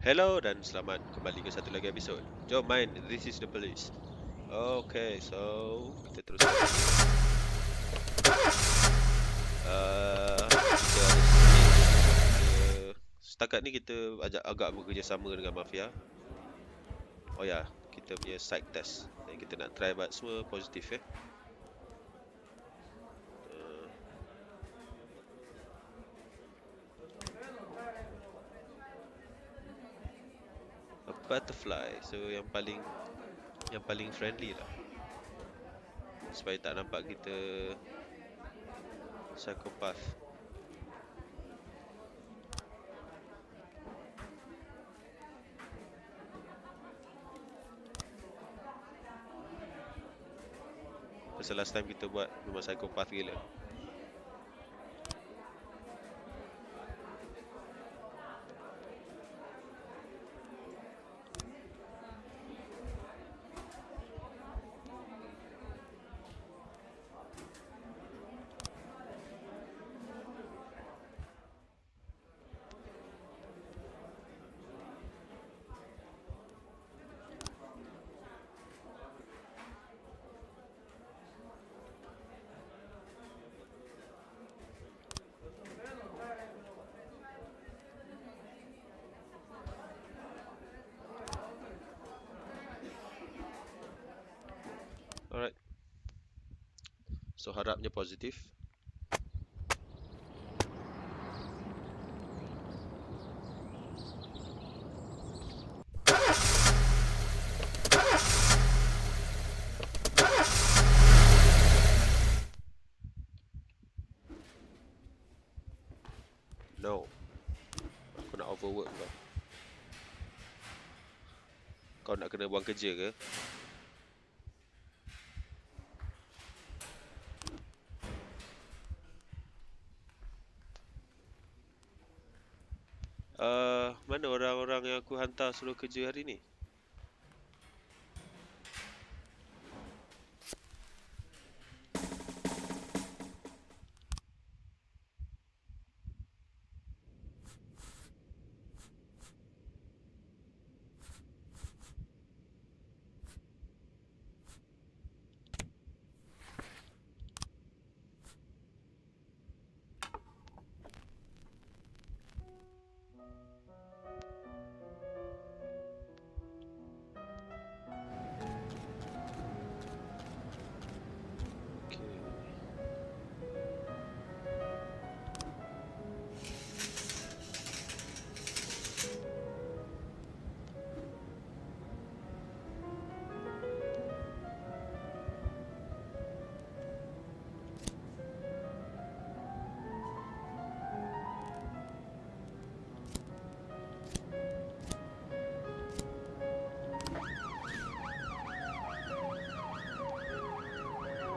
Hello dan selamat kembali ke satu lagi episod. Jom main This is the Police. Okay, so kita teruskan dulu. Kita ada setakat ni kita agak bekerjasama dengan Mafia. Oh ya, kita punya psych test. Dan kita nak try buat semua positif eh. Uh, a butterfly. So yang paling friendly lah. Supaya tak nampak kita psikopat. Pasal last time kita buat memang psikopat gila. Alright. So harapnya positif. No. Aku nak overwork kau. Kau nak kena buang kerja ke? Mana orang-orang yang aku hantar suruh kerja hari ni?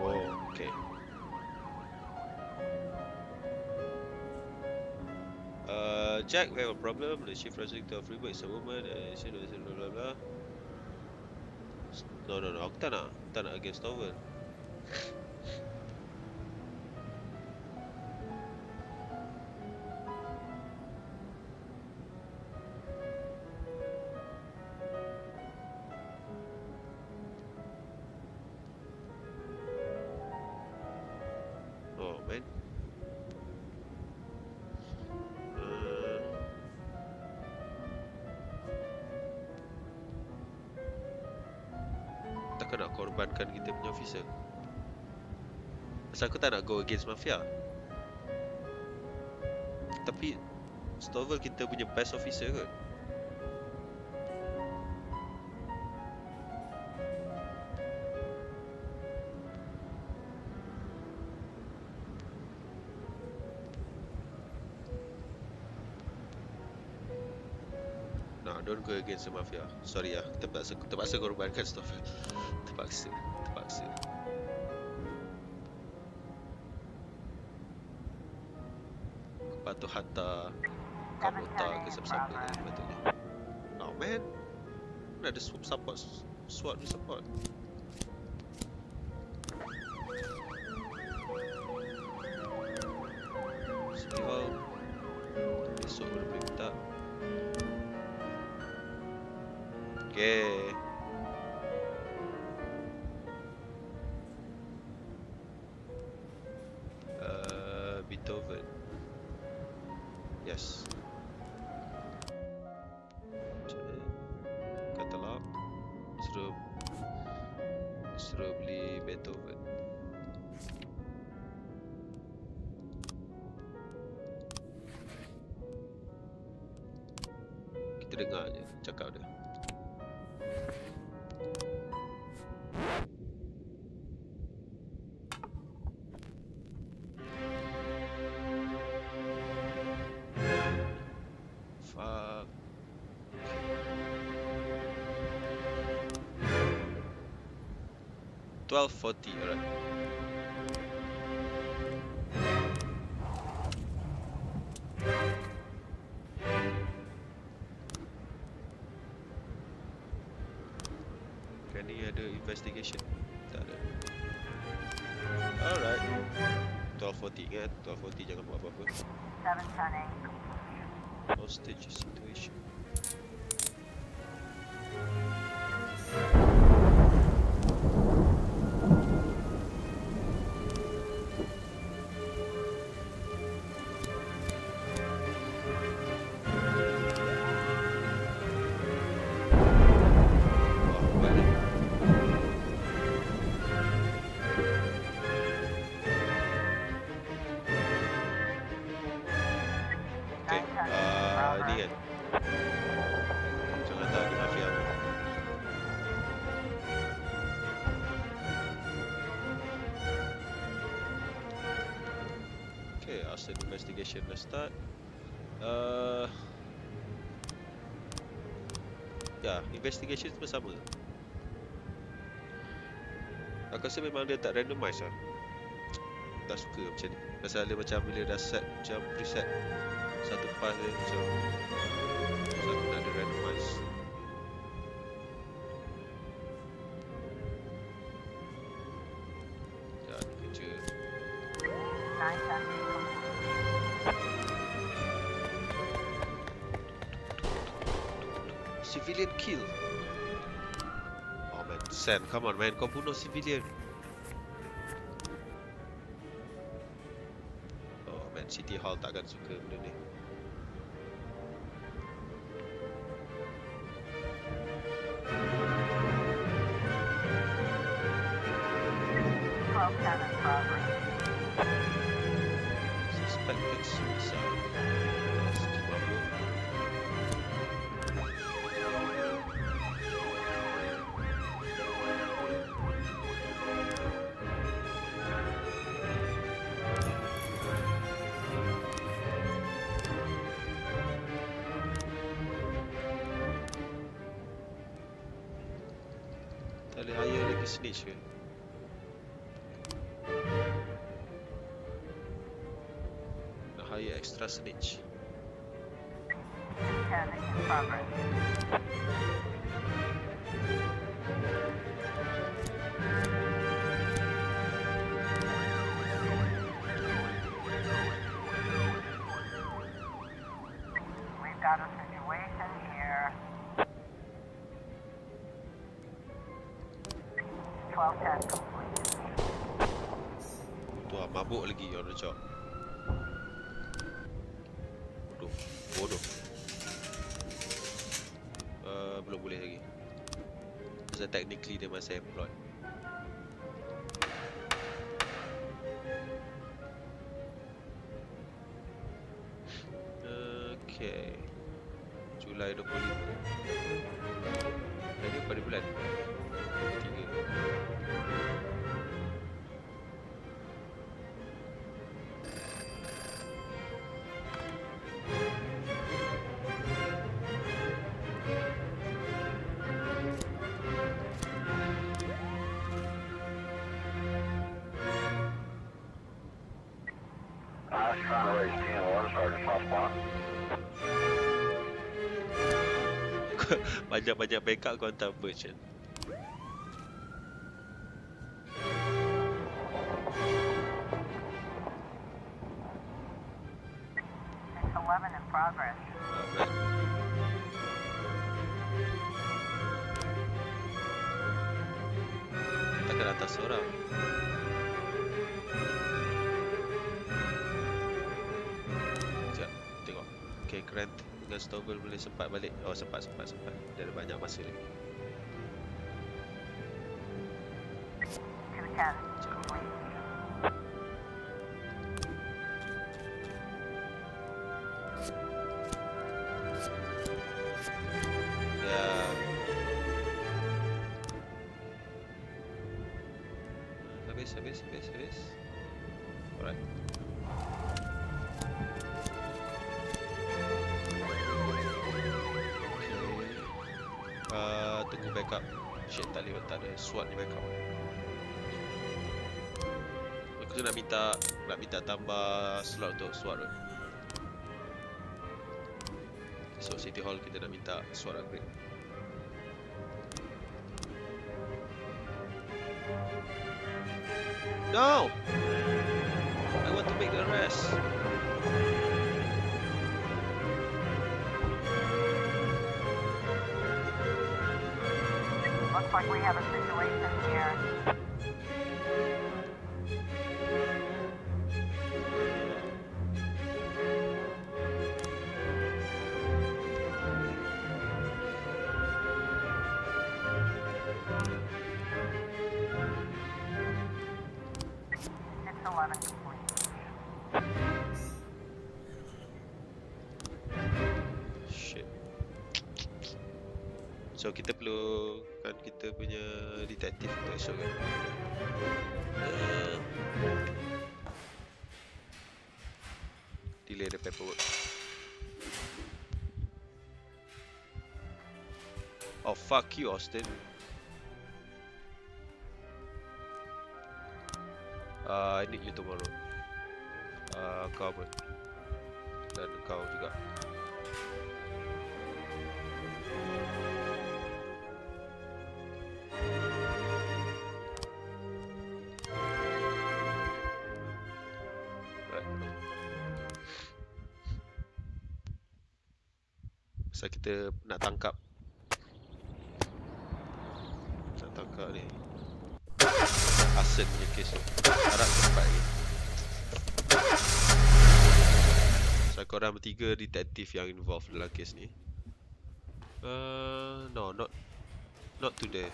Oh, okay. Jack, we have a problem. The chief prosecutor of Freeburg is a woman. She blah blah blah. No. Aku tak nak against Stover. Oh, man. Takkan nak korbankan kita punya officer. Pasal aku tak nak go against Mafia. Tapi Stover kita punya best officer kot. No, don't go against the Mafia. Sorry lah, terpaksa korbankan Stover. Terpaksa. Patut hantar Kamota ke siapa-siapa tadi patutnya. Oh man, mana ada SWAT ni support. City Hall. Esok boleh minta. Okay. Beethoven. Yes. Katalog. Suruh beli Beethoven. Kita dengar je cakap dia. Fuck. 12:40, alright. Kan ni ada investigation? Tak ada. Alright. 12:40 kan? 12:40 jangan buat apa-apa. Hostage situation. Ni kan jangan tahu di Mafia apa. Okay, asal investigation dah start. Ya, investigation semua sama. Aku rasa memang dia tak randomize lah. Tak suka macam ni. Pasal dia macam bila dah set macam preset satu pass dia macam aku nak ada randomize. Ya, ni kerja. Civilian kill. Oh man, Sam, come on man, kau bunuh civilian. Oh man, City Hall takkan suka benda ni. Suspected suicide. That's Kimabu. Tak boleh hire lagi snitch ke? Nak hire extra snitch. We've got a situation here. 1210 complete. Tu lah, mabuk lagi on the job. Bodoh. Belum boleh lagi. Pasal technically dia masih employed. Okay. Julai 25. Tadi pada bulan 3. Banyak-banyak backup kau hantar merchant. It's 11 in progress. Alright. kat atas orang. Sekejap, tengok. Okay, Grant dengan Stovall boleh sempat balik. Oh, sempat. Dia ada banyak masa lagi. 210 complete. Ya. Habis. Alright. Tunggu backup. Shit, tak ada SWAT ni backup. Aku tu nak minta tambah slot untuk SWAT tu. So City Hall kita nak minta SWAT upgrade. No! I want to make the arrest. Looks like we have a situation here. It's 11 complete. Shit. So kita perlu kan kita punya detektif untuk esok kan. Delay the paperwork. Oh fuck you, Austin. I need you tomorrow. Kau pun. Dan kau juga. Pasal kita nak tangkap ni Asen punya kes tu. Harap cepat lagi. So korang bertiga detektif yang involved dalam kes ni. No, not today.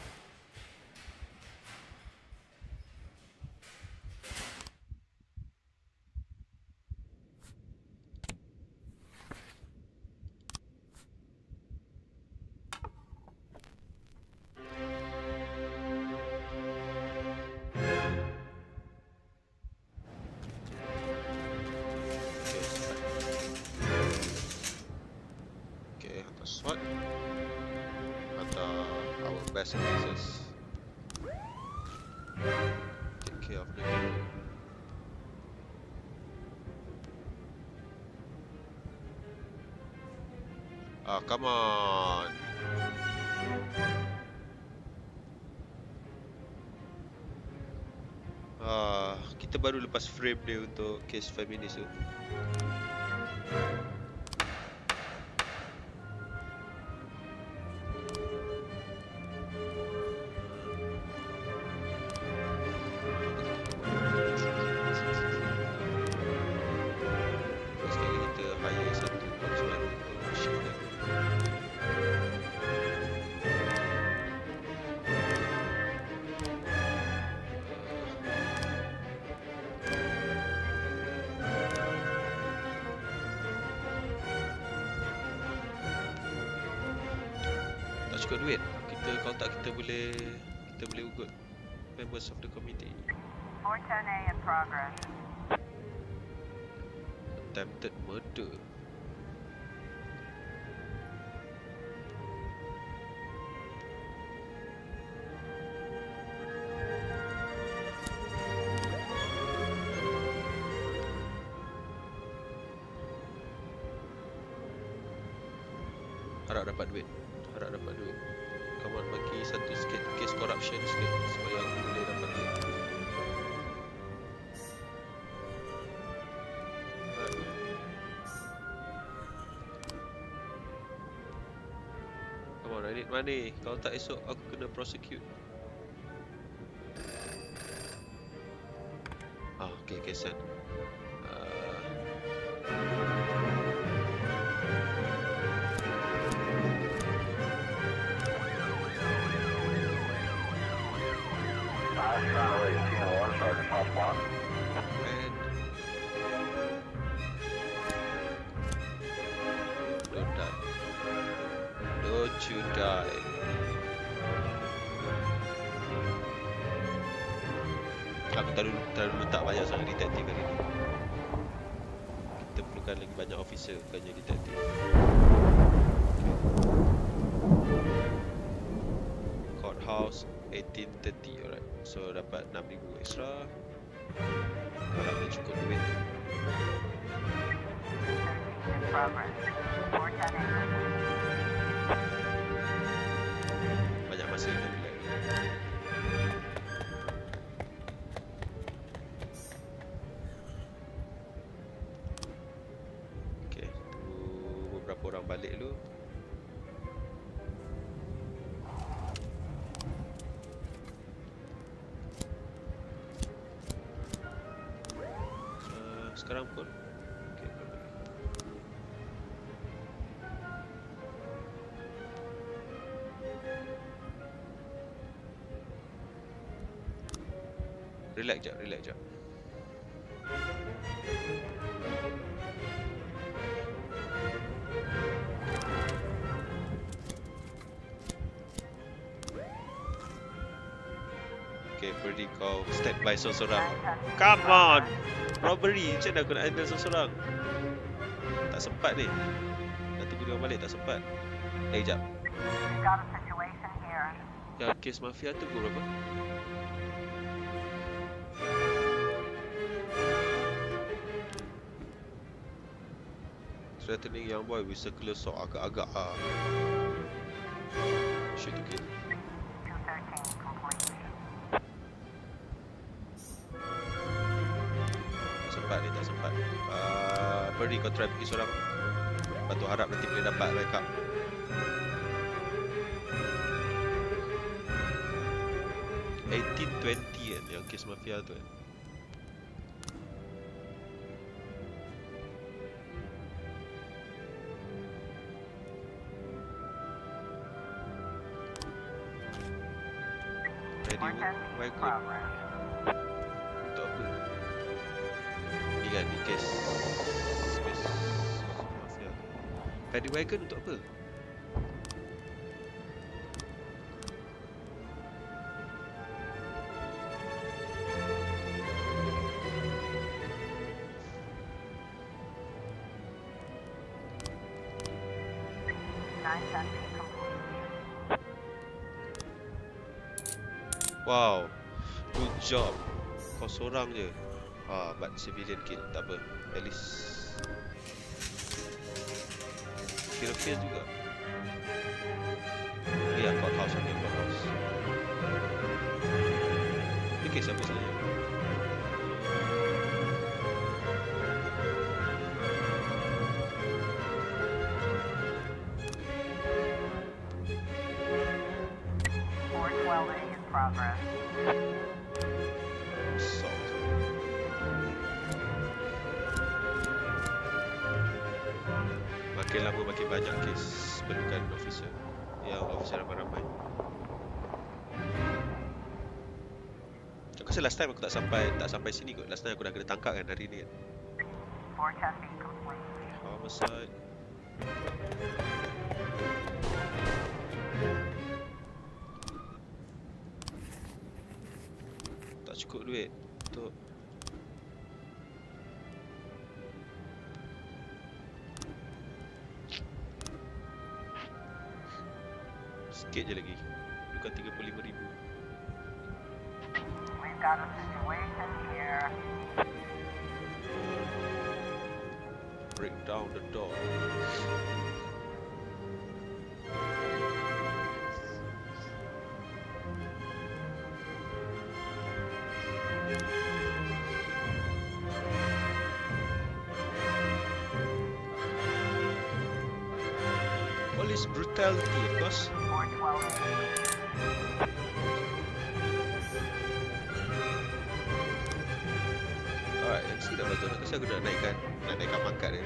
SWAT atau our best officers take care of the people. Come on. Kita baru lepas frame dia untuk case feminis tu. Cukup duit. Kalau tak kita boleh ugut members of the committee. 410A in progress. Attempted murder. Harap dapat duit. Come on, bagi satu sikit case corruption sikit supaya aku boleh dapat duit. Come on, I need money. Kalau tak esok aku kena prosecute. Okay, Sen. And don't die. Don't you die. Aku terlalu letak banyak sangat detektif kali ni. Kita perlukan lagi banyak officer, bukannya detektif. Courthouse 1830, alright. So dapat 6,000 extra. Harapnya cukup duit. In progress. 410A. Banyak masa nak relax. Okay, tunggu beberapa orang balik dulu. Sekarang pun okay, relax jap. Okay, Freddy, kau stand by seorang-seorang. Come on! Robbery, macam mana aku nak handle seorang-seorang? Tak sempat ni. Nak tunggu dia orang balik, tak sempat. Jap. We've got a situation here. Ya, kes Mafia tu pukul berapa? Threatening young boy with circular saw, agak-agak shoot to kill. 213 complete. Tak sempat. Pergi kau try pergi seorang. Lepas tu harap nanti boleh dapat backup. $18.20 kan yang kes Mafia tu kan. Ready wagon. Untuk apa? Ni kan ni kes Mafia. Paddy wagon untuk apa? Wow, good job. Kau seorang je. But civilian kill, tak apa. At least kira face juga. Ya, courthouse. Ini kes apa sebenarnya? Progress. Assault. Makin lama makin banyak kes perlukan officer. Ya, officer ramai-ramai. Aku rasa last time aku tak sampai sini kot. Last time aku dah kena tangkap kan hari ni kan. 410 complete. Homicide. Cukup duit untuk sikit je lagi. Bukan 35,000. We've got a situation here. Break down the door. Police brutality, of course. 412. Mesti nak bantu anak. Kasi aku nak naikkan pangkat dia.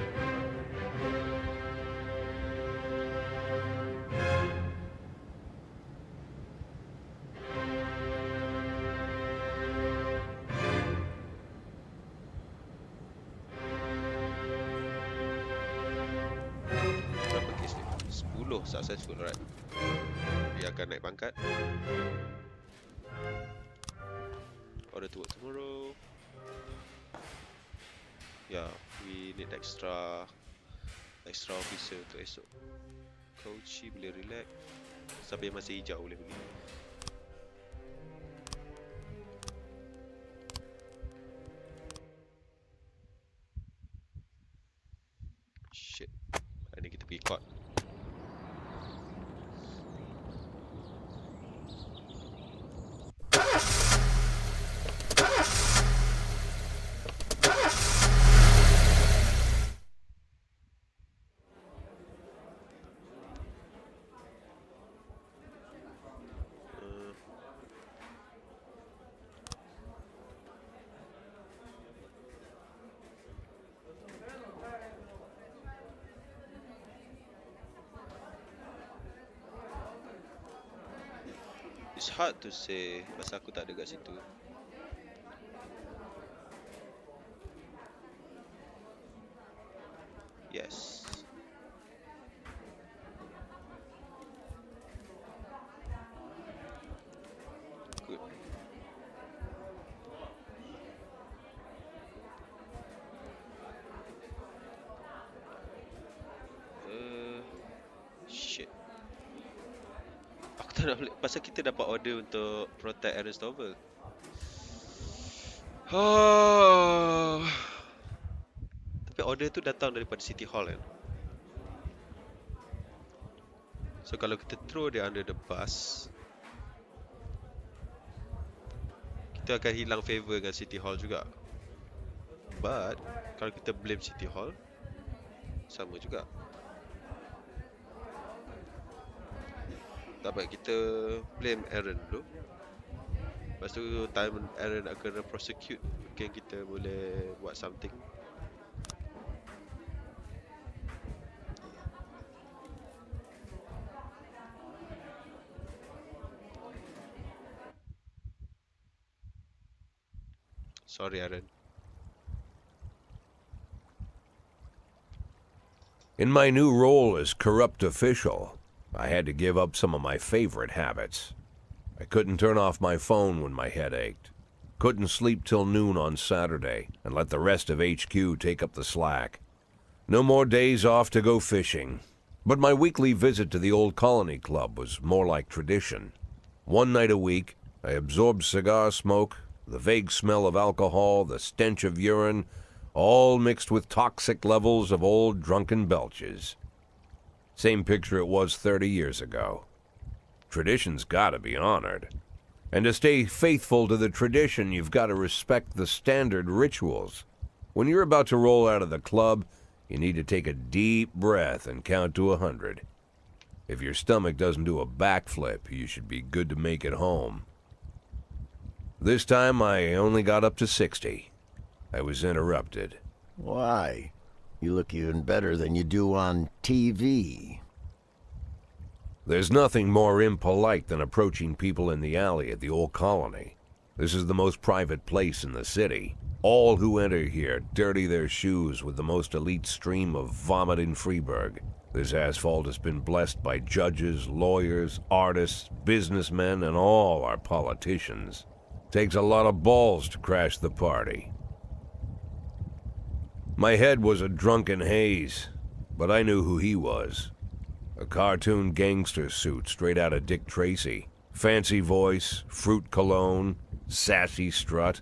Berapa kes ni? 10 successful, right? Dia akan naik pangkat. Order to work tomorrow. Yeah, we need extra officer untuk esok. Coachy boleh relax. Sampai masih hijau boleh pergi. Shit. Hari ni kita pergi court. It's hard to say pasal aku tak ada kat situ. Yes. Good. Shit. Aku tak nak balik. Pasal kita dapat order untuk protect Aaron Stovall. Tapi order tu datang daripada City Hall kan. So kalau kita throw dia under the bus, kita akan hilang favor dengan City Hall juga. But kalau kita blame City Hall, sama juga. Tak baik, kita blame Aaron dulu. Lepas tu time Aaron nak kena prosecute, mungkin kita boleh buat something. Sorry Aaron. In my new role as corrupt official, I had to give up some of my favorite habits. I couldn't turn off my phone when my head ached. Couldn't sleep till noon on Saturday and let the rest of HQ take up the slack. No more days off to go fishing. But my weekly visit to the old colony club was more like tradition. One night a week, I absorbed cigar smoke, the vague smell of alcohol, the stench of urine, all mixed with toxic levels of old drunken belches. Same picture it was 30 years ago. Tradition's gotta be honored. And to stay faithful to the tradition, you've got to respect the standard rituals. When you're about to roll out of the club, you need to take a deep breath and count to 100. If your stomach doesn't do a backflip, you should be good to make it home. This time I only got up to 60. I was interrupted. Why? You look even better than you do on TV. There's nothing more impolite than approaching people in the alley at the old colony. This is the most private place in the city. All who enter here dirty their shoes with the most elite stream of vomit in Freeburg. This asphalt has been blessed by judges, lawyers, artists, businessmen, and all our politicians. Takes a lot of balls to crash the party. My head was a drunken haze, but I knew who he was. A cartoon gangster suit straight out of Dick Tracy. Fancy voice, fruit cologne, sassy strut.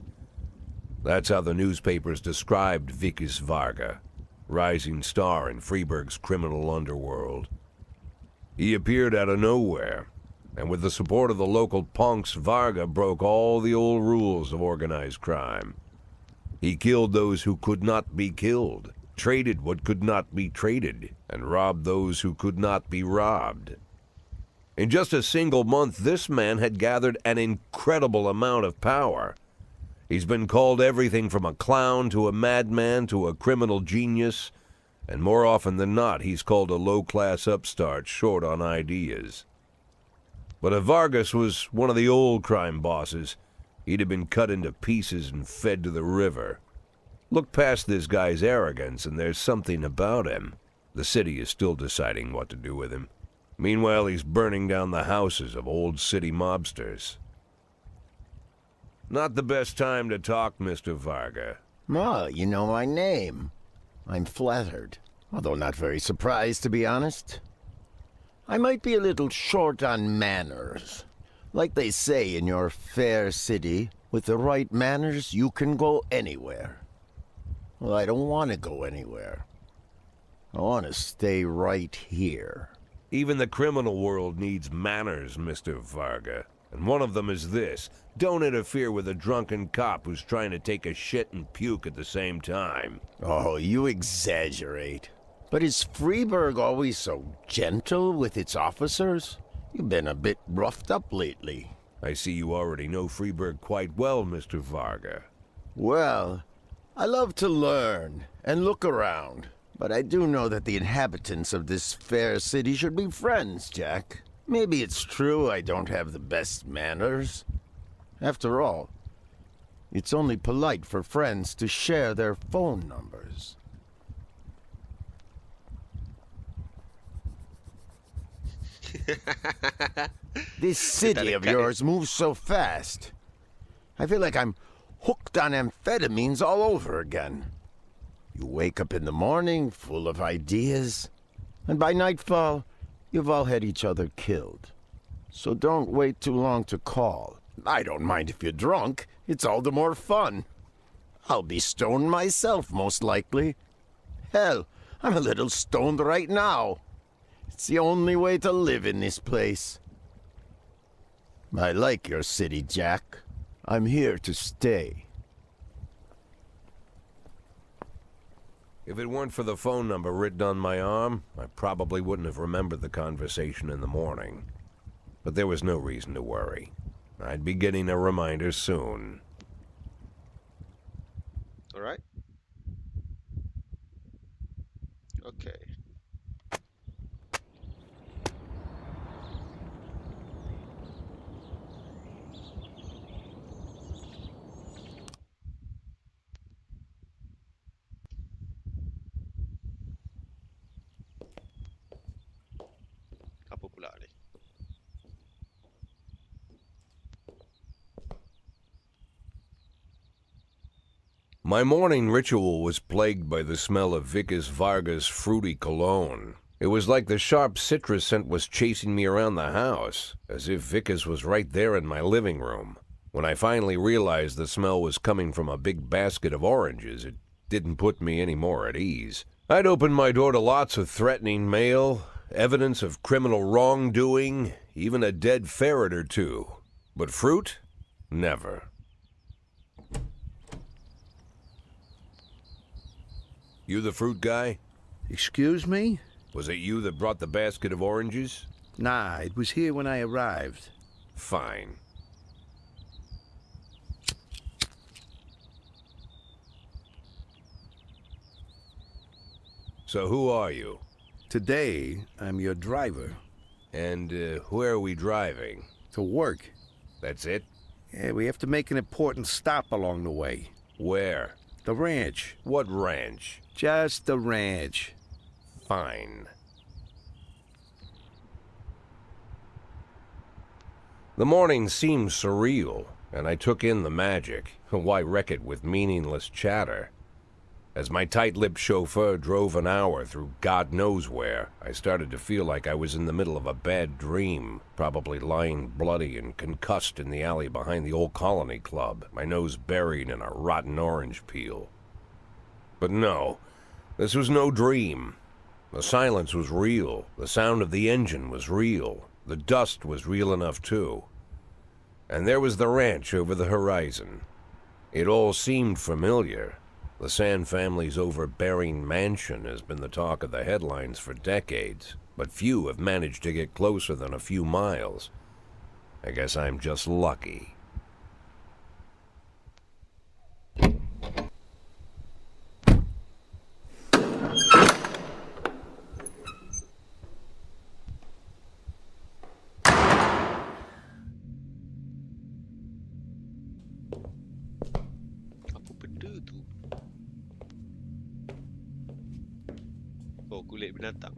That's how the newspapers described Vikas Varga, rising star in Freeburg's criminal underworld. He appeared out of nowhere, and with the support of the local punks, Varga broke all the old rules of organized crime. He killed those who could not be killed, traded what could not be traded, and robbed those who could not be robbed. In just a single month, this man had gathered an incredible amount of power. He's been called everything from a clown to a madman to a criminal genius, and more often than not, he's called a low-class upstart short on ideas. But if Vargas was one of the old crime bosses, he'd have been cut into pieces and fed to the river. Look past this guy's arrogance, and there's something about him. The city is still deciding what to do with him. Meanwhile, he's burning down the houses of old city mobsters. Not the best time to talk, Mr. Varga. Oh, you know my name. I'm flattered, although not very surprised, to be honest. I might be a little short on manners. Like they say in your fair city, with the right manners, you can go anywhere. Well, I don't want to go anywhere. I want to stay right here. Even the criminal world needs manners, Mr. Varga. And one of them is this: don't interfere with a drunken cop who's trying to take a shit and puke at the same time. Oh, you exaggerate. But is Freeburg always so gentle with its officers? You've been a bit roughed up lately. I see you already know Freeburg quite well, Mr. Varga. Well, I love to learn and look around. But I do know that the inhabitants of this fair city should be friends, Jack. Maybe it's true I don't have the best manners. After all, it's only polite for friends to share their phone numbers. This city of yours moves so fast. I feel like I'm hooked on amphetamines all over again. You wake up in the morning full of ideas, and by nightfall, you've all had each other killed. So don't wait too long to call. I don't mind if you're drunk. It's all the more fun. I'll be stoned myself, most likely. Hell, I'm a little stoned right now. It's the only way to live in this place. I like your city, Jack. I'm here to stay. If it weren't for the phone number written on my arm, I probably wouldn't have remembered the conversation in the morning. But there was no reason to worry. I'd be getting a reminder soon. All right. Okay. Apa pula ni? My morning ritual was plagued by the smell of Vickers Varga's fruity cologne. It was like the sharp citrus scent was chasing me around the house, as if Vickers was right there in my living room. When I finally realized the smell was coming from a big basket of oranges, it didn't put me any more at ease. I'd opened my door to lots of threatening mail, evidence of criminal wrongdoing, even a dead ferret or two. But fruit? Never. You the fruit guy? Excuse me? Was it you that brought the basket of oranges? Nah, it was here when I arrived. Fine. So who are you? Today, I'm your driver. And where are we driving? To work. That's it? Yeah, we have to make an important stop along the way. Where? The ranch. What ranch? Just the ranch. Fine. The morning seemed surreal, and I took in the magic. Why wreck it with meaningless chatter? As my tight-lipped chauffeur drove an hour through God knows where, I started to feel like I was in the middle of a bad dream, probably lying bloody and concussed in the alley behind the old Colony Club, my nose buried in a rotten orange peel. But no, this was no dream. The silence was real. The sound of the engine was real. The dust was real enough, too. And there was the ranch over the horizon. It all seemed familiar. The Sand family's overbearing mansion has been the talk of the headlines for decades, but few have managed to get closer than a few miles. I guess I'm just lucky. kulit binatang.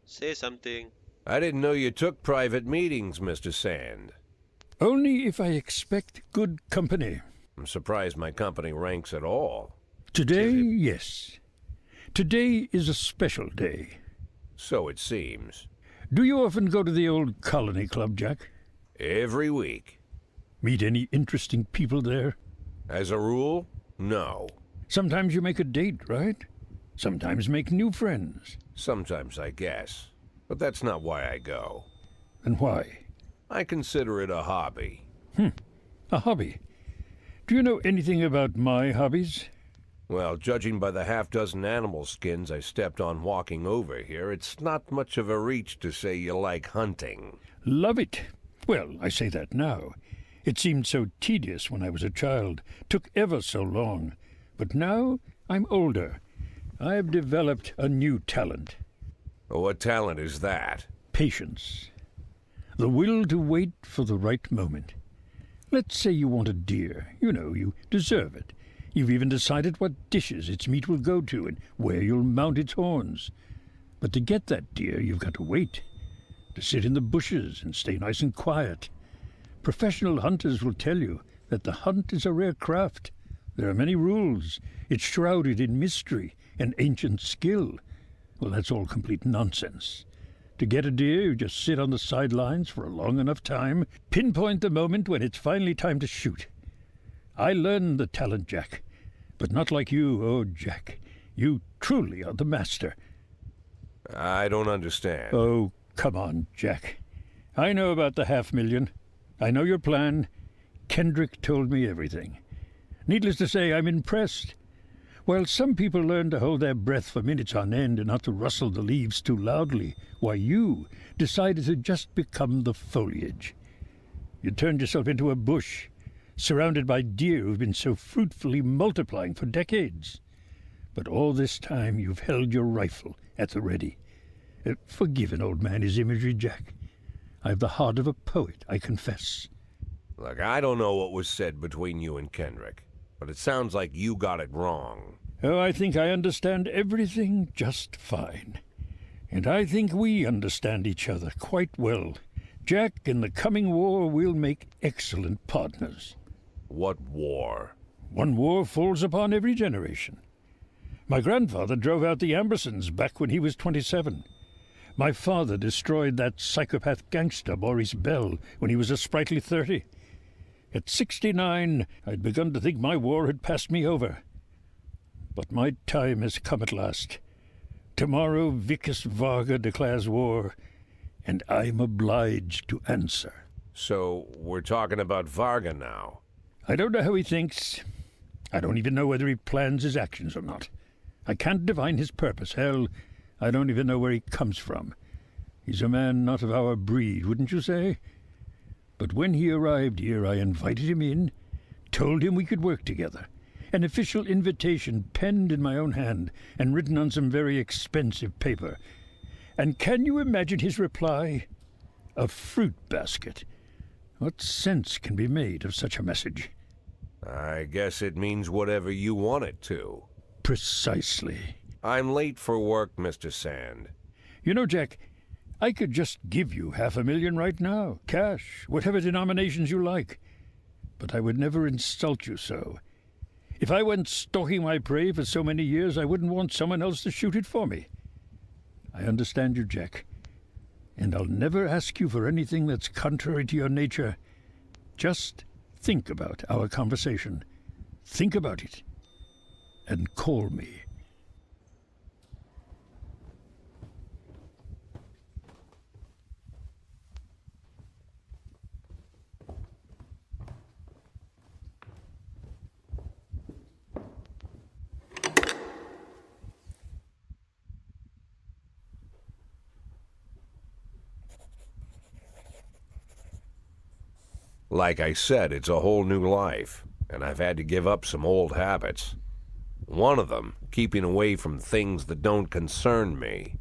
Say something. I didn't know you took private meetings, Mr. Sand. Only if I expect good company. I'm surprised my company ranks at all. Today, yes. Today is a special day. So it seems. Do you often go to the old Colony Club, Jack? Every week. Meet any interesting people there? As a rule, no. Sometimes you make a date, right? Sometimes make new friends. Sometimes, I guess. But that's not why I go. And why? I consider it a hobby. A hobby. Do you know anything about my hobbies? Well, judging by the half-dozen animal skins I stepped on walking over here, it's not much of a reach to say you like hunting. Love it. Well, I say that now. It seemed so tedious when I was a child. Took ever so long. But now I'm older. I've developed a new talent. What talent is that? Patience. The will to wait for the right moment. Let's say you want a deer. You know, you deserve it. You've even decided what dishes its meat will go to and where you'll mount its horns. But to get that deer, you've got to wait. To sit in the bushes and stay nice and quiet. Professional hunters will tell you that the hunt is a rare craft. There are many rules. It's shrouded in mystery and ancient skill. Well, that's all complete nonsense. To get a deer, you just sit on the sidelines for a long enough time, pinpoint the moment when it's finally time to shoot. I learned the talent, Jack. But not like you, oh, Jack. You truly are the master. I don't understand. Oh, come on, Jack. I know about the 500,000. I know your plan. Kendrick told me everything. Needless to say, I'm impressed. While some people learn to hold their breath for minutes on end and not to rustle the leaves too loudly, why you decided to just become the foliage. You turned yourself into a bush, surrounded by deer who've been so fruitfully multiplying for decades. But all this time you've held your rifle at the ready. Forgive an old man his imagery, Jack. I've the heart of a poet, I confess. Look, I don't know what was said between you and Kendrick, but it sounds like you got it wrong. Oh, I think I understand everything just fine. And I think we understand each other quite well. Jack, in the coming war, we'll make excellent partners. What war? One war falls upon every generation. My grandfather drove out the Ambersons back when he was 27. My father destroyed that psychopath gangster, Maurice Bell, when he was a sprightly 30. At 69, I'd begun to think my war had passed me over. But my time has come at last. Tomorrow Vicus Varga declares war, and I'm obliged to answer. So, we're talking about Varga now. I don't know how he thinks. I don't even know whether he plans his actions or not. I can't divine his purpose. Hell, I don't even know where he comes from. He's a man not of our breed, wouldn't you say? But when he arrived here, I invited him in, told him we could work together. An official invitation penned in my own hand and written on some very expensive paper. And can you imagine his reply? A fruit basket. What sense can be made of such a message? I guess it means whatever you want it to. Precisely. I'm late for work, Mr. Sand. You know, Jack, I could just give you 500,000 right now, cash, whatever denominations you like. But I would never insult you so. If I went stalking my prey for so many years, I wouldn't want someone else to shoot it for me. I understand you, Jack. And I'll never ask you for anything that's contrary to your nature. Just think about our conversation. Think about it. And call me. Like I said, it's a whole new life, and I've had to give up some old habits. One of them, keeping away from things that don't concern me.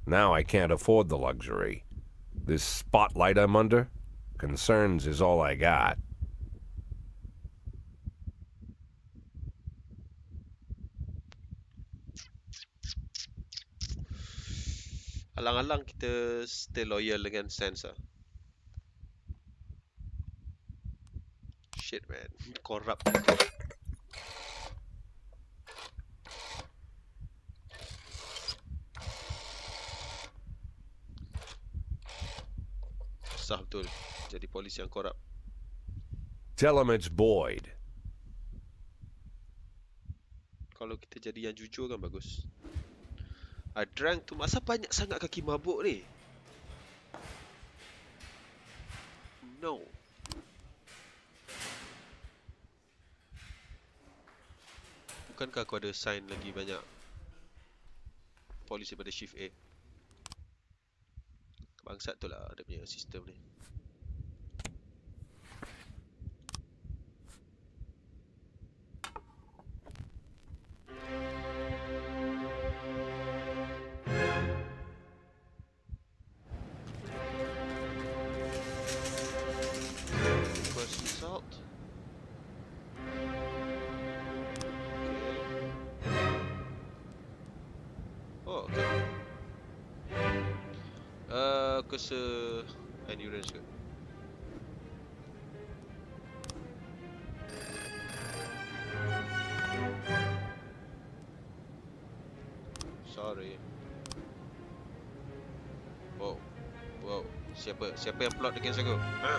Now I can't afford the luxury. This spotlight I'm under, concerns is all I got. Alang-alang kita stay loyal dengan Sense lah. Shit man, corrupt. Susah betul jadi polis yang corrupt. Tell him it's Boyd. Kalau kita jadi yang jujur kan bagus. I drank tu, masa banyak sangat kaki mabuk ni? No. Bukankah aku ada sign lagi banyak polis daripada shift A? Bangsat tu lah dia punya sistem ni. First result. Oh, okay. Aku rasa endurance ke? Sorry. Wow. Wow. Siapa yang plot against aku? Ha?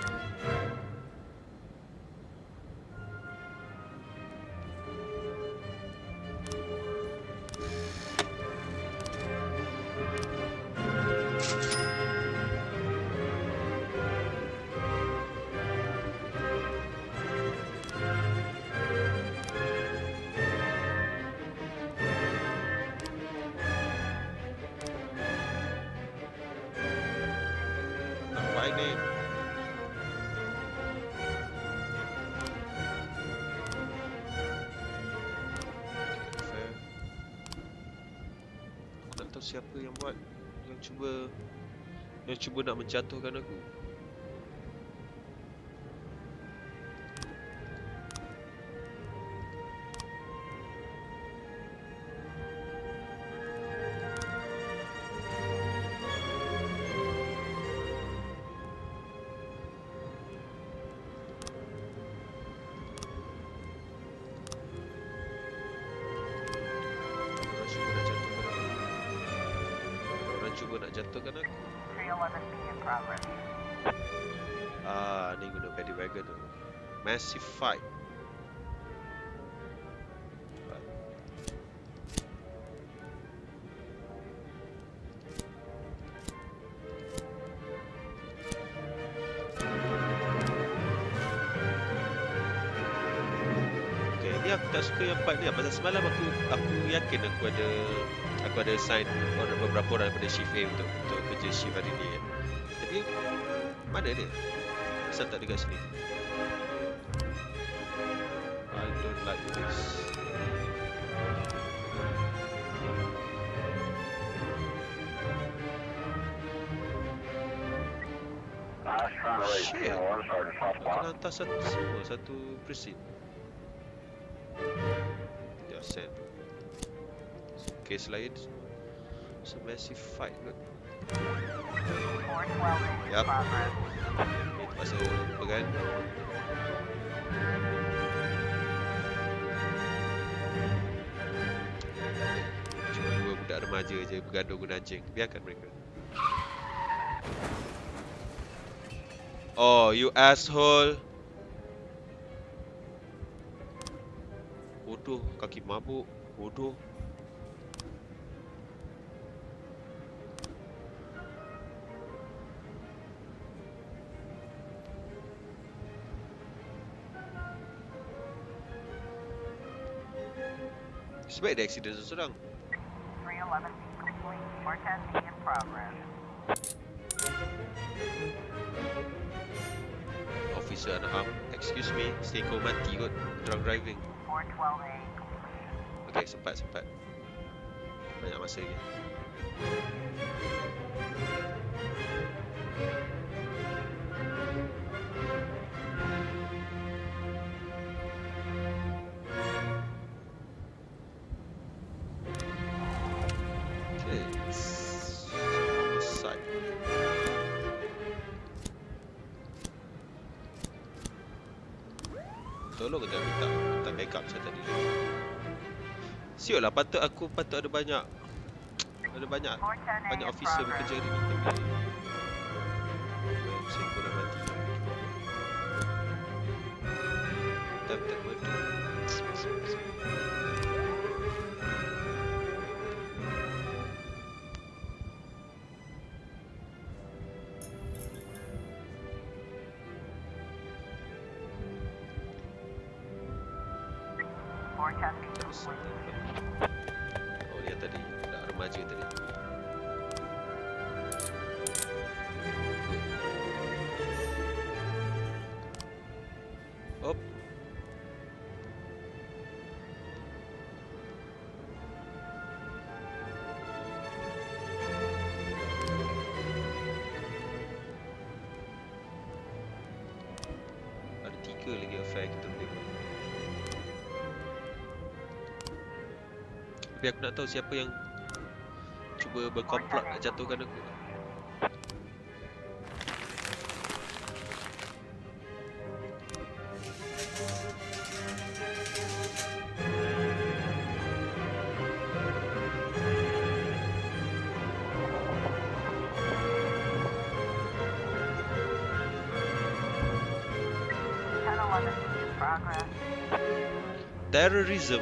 Baik ni. Fair. Aku nak tahu siapa yang buat, yang cuba nak menjatuhkan aku. Cuba nak jatuhkan aku. 311B in progress. Ni guna paddy wagon tu. Massive fight. Okay, ni aku tak suka yang part ni. Pasal semalam aku yakin aku ada sign beberapa orang daripada shift A untuk kerja shift hari ni kan. Tapi mana dia? Asal tak dekat sini? I don't like this. Shit. Aku kena hantar satu precinct. Ya, send. Case lain. It's a massive fight kot. 412A in Yup. progress. Ni terpaksa apa kan? Cuma dua budak remaja je bergaduh guna anjing. Biarkan mereka. Oh, you asshole. Bodoh, kaki mabuk. Bodoh. Sebab ada accident seseorang. 311B complete. 410B in progress. Officer unarmed. Excuse me, stay kau mati kot. Drunk driving. 412A completion. Okay, sempat. Banyak masa lagi. Okay. tolong je minta backup saya tadi. Siot lah, patut ada banyak officer bekerja hari ni, tapi saya kurang mati. Tempted murder. Forecasting Tak besar complete. tak. Oh, dia tadi budak remaja tadi. Op. Ada 3 lagi affair kita boleh buat. Tapi aku nak tahu siapa yang cuba berkomplot nak jatuhkan aku. In progress. Terrorism.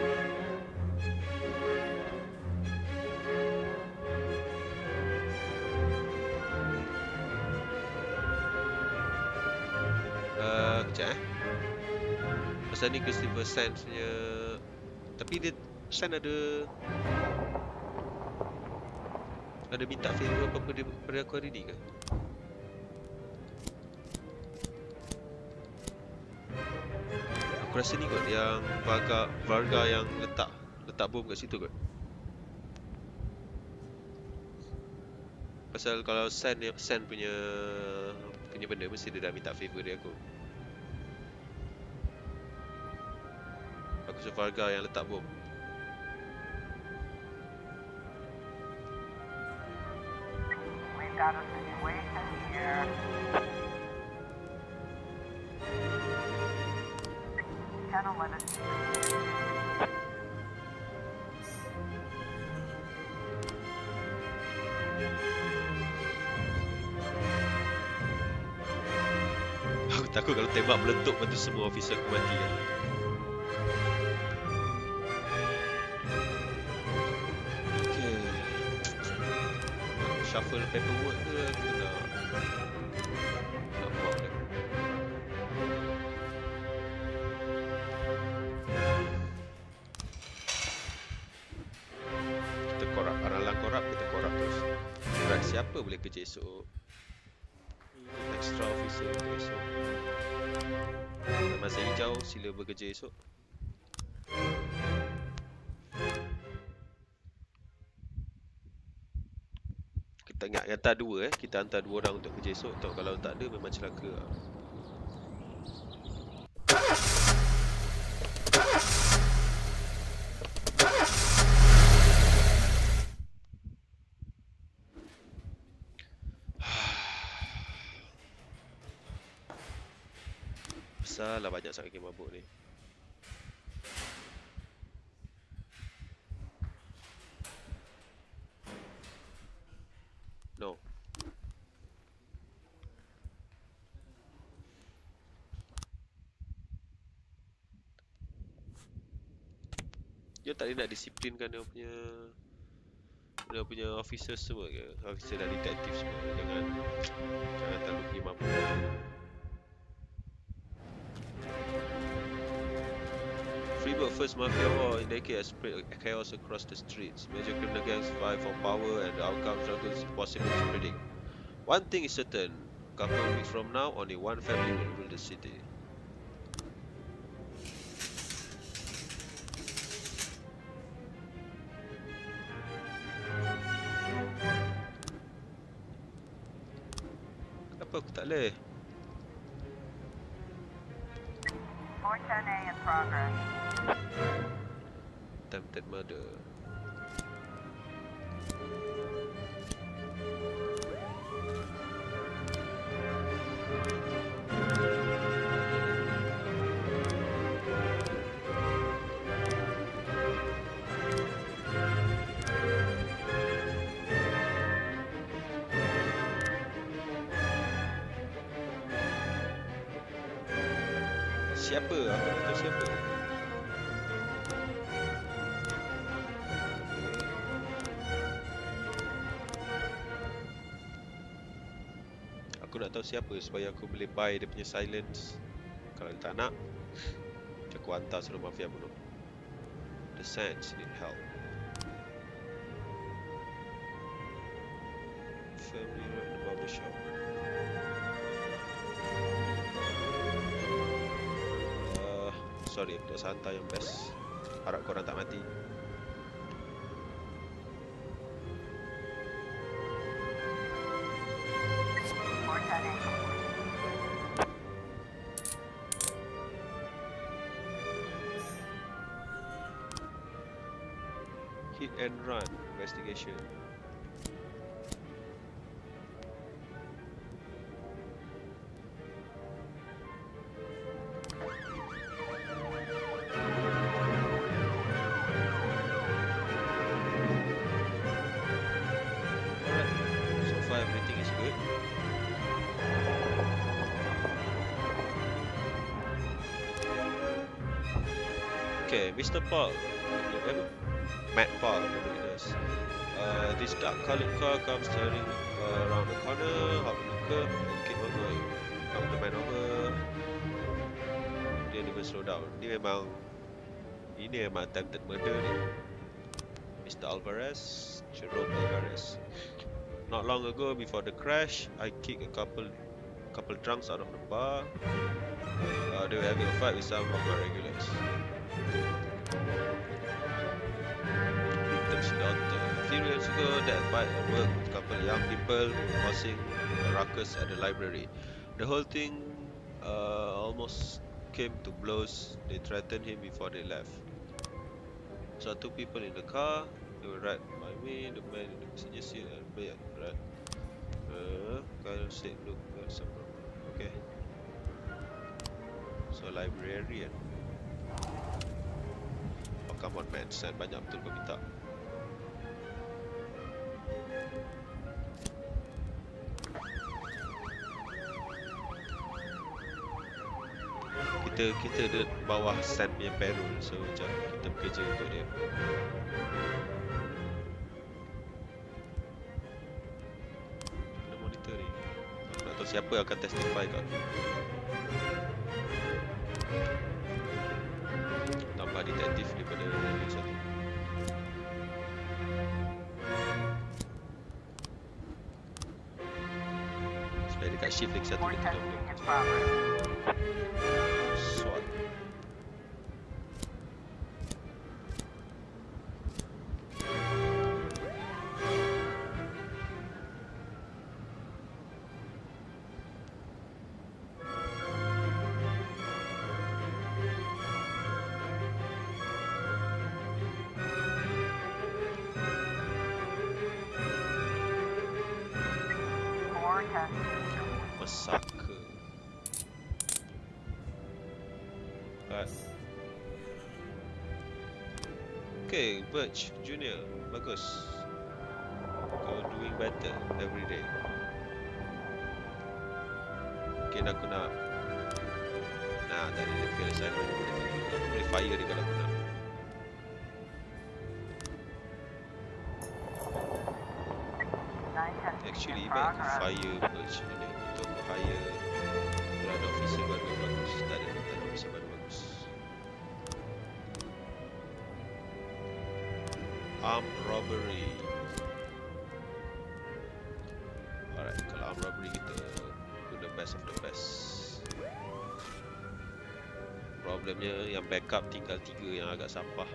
Kejap pasal ni Christopher Sands punya. Tapi dia Sands ada minta favor apa-apa daripada aku hari ni ke? Aku rasa ni kot yang warga yang letak bom kat situ kot. Pasal kalau Sands punya benda mesti dia dah minta favor dari aku. Aku rasa warga yang letak bom. We've got a situation here. 10-11. Aku takut kalau tembak meletup lepas tu semua officer aku mati kan. Okay. Shuffle paperwork ke aku nak buat dia. Kita korap, aralang korap, kita korap terus. Alright, siapa boleh kerja esok? Extra officer untuk esok. Masa hijau, sila bekerja esok. Kita ingat hantar 2 kita hantar 2 orang untuk kerja esok. Tahu kalau tak ada memang celaka lah. Salah banyak sangat game mabuk ni. No. Dia tak nak disiplinkan dia punya officer semua ke? Officer dan detektif semua. Jangan terlalu pergi mabuk. Freeburg First Mafia War in decade has spread chaos across the streets. Major criminal gangs vie for power and the outcome struggle is impossible to predict. One thing is certain, a couple of weeks from now, only one family will rule the city. Kenapa aku tak boleh? 410A in progress. Attempted murder. Siapa? Aku nak tahu siapa. Aku nak tahu siapa supaya aku boleh buy dia punya silence. Kalau dia tak nak, macam aku hantar suruh Mafia bunuh. The Sands need help. Family at the barber shop. Sorry, aku tak hantar yang best. Harap korang tak mati. Foretelling complete. Hit and run investigation. Alright, so far everything is good. Okay, Mr. Paul. Matt Paul, whatever it is. This dark colored car comes turning around the corner, hop in the curb, and keep on going. Knock the man over. Dia never slow down. Ini memang attempted murder ni. Mr. Alvarez, Jerome Alvarez. Not long ago, before the crash, I kicked a couple drunks out of the bar. They were having a fight with some of my regulars. Victim's daughter. A few years ago, that fight at work with a couple young people causing a ruckus at the library. The whole thing almost came to blows. They threatened him before they left. So two people in the car. They were right by me. The man in the passenger seat and bed. Right. Kind of said, look, there's some problem. Okay. So librarian. Oh come on man, Sen banyak betul kau minta. Kita di bawah Sen punya payroll, so macam kita bekerja untuk dia. Kena monitor ni. Aku nak tahu siapa yang akan testify kat aku. Tambah detektif daripada yang satu. Sebenarnya dekat shift lagi satu kita Foretelling boleh in progress. SWAT. Massacre. Alright. Okay, Birch Junior, bagus. Kau doing better every day. Mungkin aku nak tak ada feel assignment. Aku boleh fire dia kalau aku nak. Actually, baik aku fire Birch Junior untuk aku hire kalau ada officer baru yang bagus. Tak ada officer baru bagus. Armed robbery. Alright, kalau armed robbery kita guna best of the best. Problemnya yang backup tinggal 3 yang agak sampah.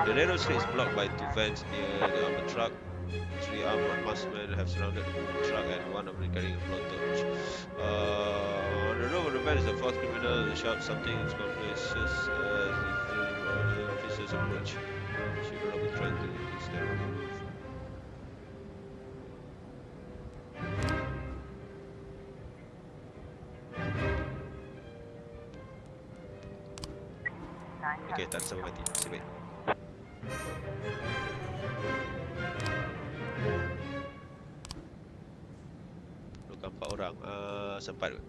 The narrow street is blocked by 2 vans near the armored truck. 3 armed marksmen have surrounded the truck and one of them carrying a blowtorch. On the road of the van is the 4th criminal who shouts something conspicuous as the officers approach. She probably trying to stand on the roof. Okay, tak ada sampai mati. Nasib baik. Luka 4 orang. Sempat kot.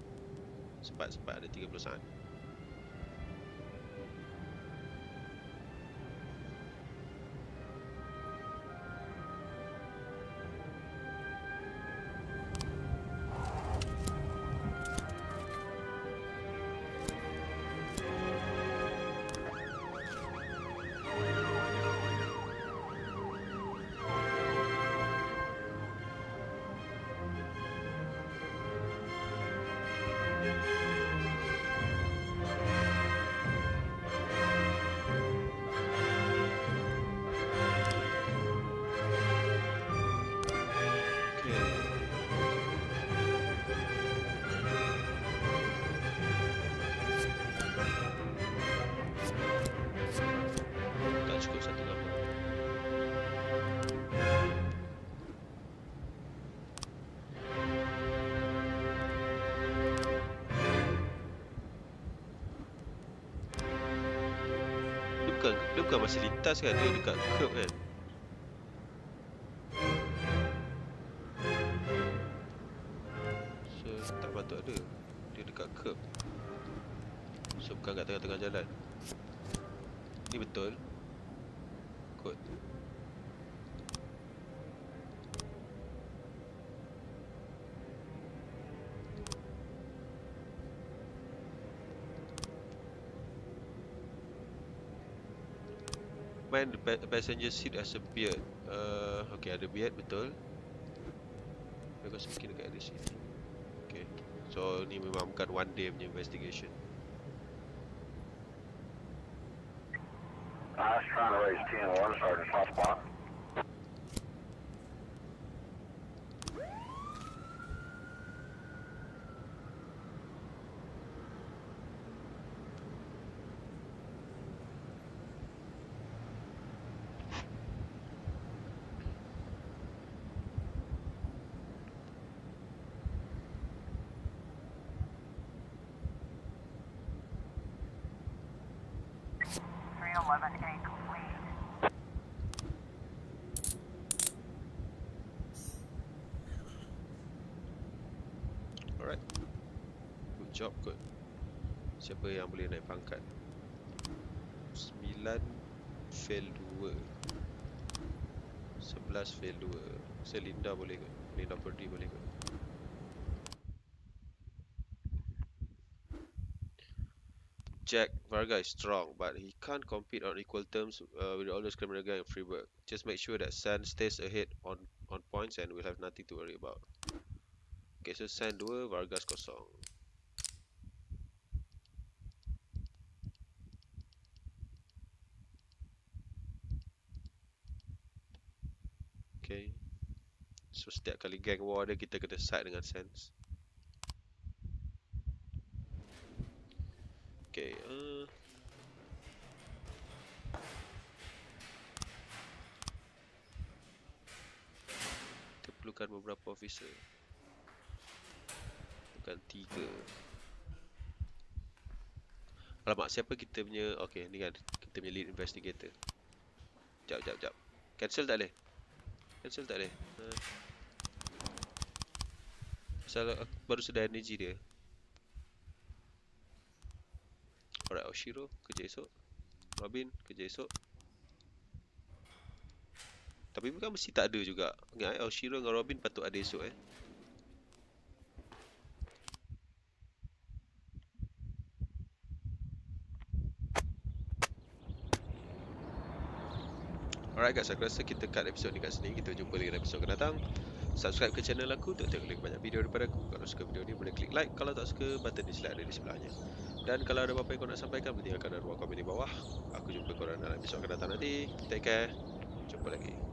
Sempat ada 30 saat. Tak cukup satu gambar. Dia bukan masih lintas kan? Dia dekat curb kan? So tak patut ada. Dia dekat curb. So bukan kat tengah-tengah jalan. Ni betul. Kot. Man, the passenger seat has a beard. Okay, ada beard, betul. Aku rasa mungkin dekat ada sini. Okay. So, ni memang bukan one day punya investigation. I was trying to raise 10-1, Sergeant Hotspot. .311A complete. Alright. Good job kot. Siapa yang boleh naik pangkat? 9 fail 2. 11 fail 2. Selinda boleh kot. Linda Perdi boleh kot. Jack Varga is strong, but he can't compete on equal terms with all those criminal guys in Freeburg. Just make sure that San stays ahead on points and we'll have nothing to worry about. Okay, so San 2, Vargas kosong. Okay. So setiap kali gang war dia, kita kena side dengan Sans. Okay, kita perlukan beberapa officer. Bukan 3. Alamak, siapa kita punya... Okay, ni kan kita punya lead investigator. Jap. Cancel tak boleh? Cancel tak boleh? Pasal aku baru sedar energy dia. Alright, Oshiro, kerja esok. Robin, kerja esok. Tapi bukan mesti tak ada juga. Ingat Oshiro dengan Robin patut ada esok Alright guys, aku rasa kita cut episod ni kat sini. Kita jumpa lagi dalam episod akan datang. Subscribe ke channel aku untuk tengok lagi banyak video daripada aku. Kalau suka video ni boleh klik like. Kalau tak suka, button dislike ada di sebelahnya. Dan kalau ada apa-apa yang kau nak sampaikan, boleh tinggalkan dalam ruang komen di bawah. Aku jumpa korang dalam episod akan datang nanti. Take care. Jumpa lagi.